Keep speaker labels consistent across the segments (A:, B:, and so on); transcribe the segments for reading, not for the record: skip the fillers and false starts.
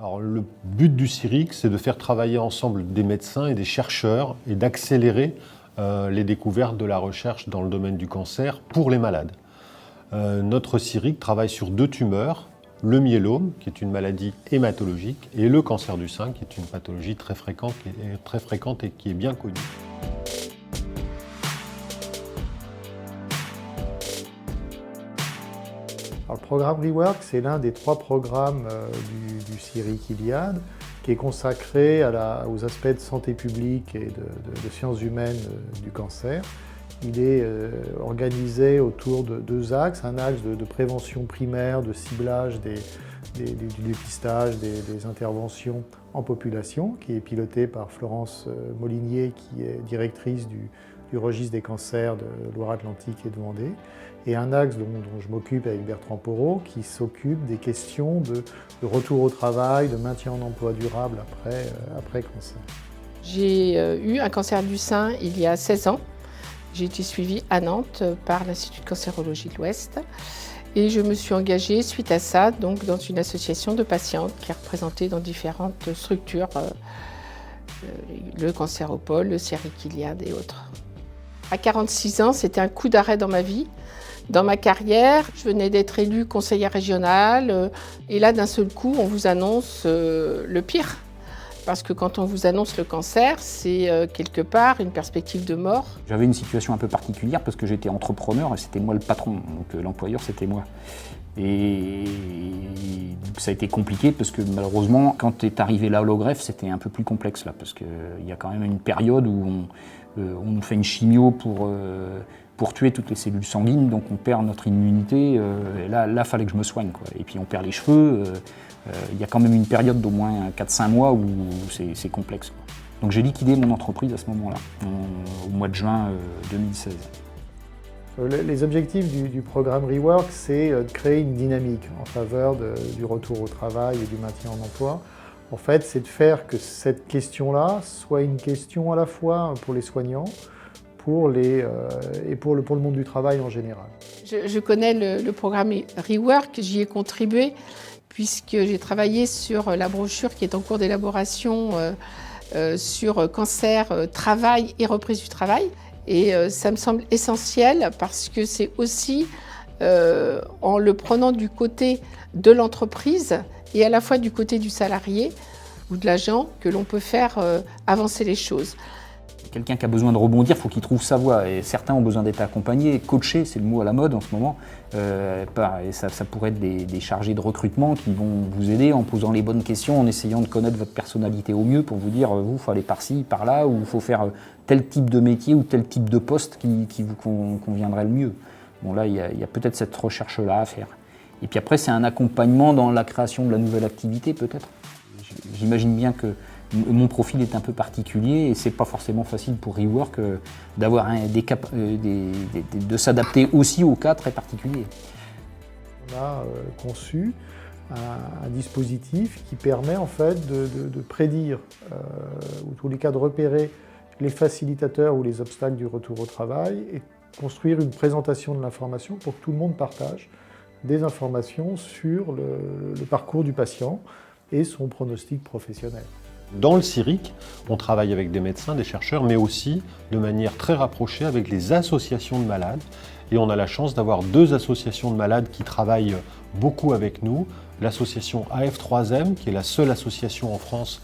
A: Alors, le but du CIRIC, c'est de faire travailler ensemble des médecins et des chercheurs et d'accélérer les découvertes de la recherche dans le domaine du cancer pour les malades. Notre CIRIC travaille sur 2 tumeurs, le myélome, qui est une maladie hématologique, et le cancer du sein, qui est une pathologie très fréquente et qui est bien connue.
B: Alors, le programme REWORK, c'est l'un des 3 programmes du CIRIC Iliad, qui est consacré aux aspects de santé publique et de sciences humaines du cancer. Il est organisé autour de 2 axes, un axe de prévention primaire, de ciblage du dépistage, des interventions en population, qui est piloté par Florence Molinier, qui est directrice du registre des cancers de Loire-Atlantique et de Vendée, et un axe dont je m'occupe avec Bertrand Porot, qui s'occupe des questions de retour au travail, de maintien en emploi durable après cancer.
C: J'ai eu un cancer du sein il y a 16 ans. J'ai été suivie à Nantes par l'Institut de cancérologie de l'Ouest et je me suis engagée suite à ça donc, dans une association de patientes qui est représentée dans différentes structures, le Cancéropole, le CIRIC Iliad et autres. À 46 ans, c'était un coup d'arrêt dans ma vie, dans ma carrière. Je venais d'être élue conseillère régionale et là, d'un seul coup, on vous annonce le pire. Parce que quand on vous annonce le cancer, c'est quelque part une perspective de mort.
D: J'avais une situation un peu particulière parce que j'étais entrepreneur et c'était moi le patron, donc l'employeur c'était moi. Et donc ça a été compliqué parce que malheureusement, quand est arrivé l'allogreffe, c'était un peu plus complexe là, parce qu'il y a quand même une période où on nous fait une chimio pour tuer toutes les cellules sanguines, donc on perd notre immunité, et là, il fallait que je me soigne, quoi. Et puis on perd les cheveux, il y a quand même une période d'au moins 4-5 mois où c'est complexe, quoi. Donc j'ai liquidé mon entreprise à ce moment-là, au mois de juin 2016.
B: Les objectifs du programme REWORK, c'est de créer une dynamique en faveur du retour au travail et du maintien en emploi. En fait, c'est de faire que cette question-là soit une question à la fois pour les soignants, et pour le monde du travail en général.
C: Je connais le programme REWORK, j'y ai contribué puisque j'ai travaillé sur la brochure qui est en cours d'élaboration sur cancer, travail et reprise du travail. Et ça me semble essentiel parce que c'est aussi en le prenant du côté de l'entreprise et à la fois du côté du salarié ou de l'agent que l'on peut faire avancer les choses.
D: Quelqu'un qui a besoin de rebondir, il faut qu'il trouve sa voie. Et certains ont besoin d'être accompagnés, coachés, c'est le mot à la mode en ce moment. Et ça pourrait être des chargés de recrutement qui vont vous aider en posant les bonnes questions, en essayant de connaître votre personnalité au mieux pour vous dire, vous, il faut aller par-ci, par-là, ou il faut faire tel type de métier ou tel type de poste qui vous conviendrait le mieux. Bon, là, il y a peut-être cette recherche-là à faire. Et puis après, c'est un accompagnement dans la création de la nouvelle activité, peut-être. J'imagine bien que mon profil est un peu particulier et c'est pas forcément facile pour REWORK d'avoir de s'adapter aussi aux cas très particuliers.
B: On a conçu un dispositif qui permet en fait de prédire, ou en tous les cas de repérer les facilitateurs ou les obstacles du retour au travail et construire une présentation de l'information pour que tout le monde partage des informations sur le parcours du patient et son pronostic professionnel.
A: Dans le CIRIC, on travaille avec des médecins, des chercheurs, mais aussi de manière très rapprochée avec les associations de malades. Et on a la chance d'avoir 2 associations de malades qui travaillent beaucoup avec nous. L'association AF3M, qui est la seule association en France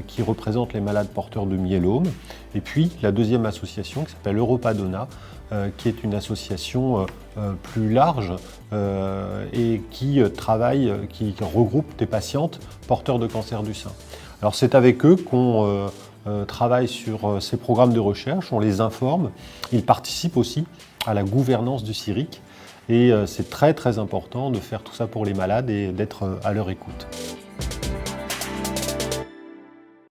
A: qui représente les malades porteurs de myélome. Et puis la deuxième association qui s'appelle Europadona, qui est une association plus large et qui regroupe des patientes porteurs de cancer du sein. Alors c'est avec eux qu'on travaille sur ces programmes de recherche, on les informe. Ils participent aussi à la gouvernance du CIRIC et c'est très très important de faire tout ça pour les malades et d'être à leur écoute.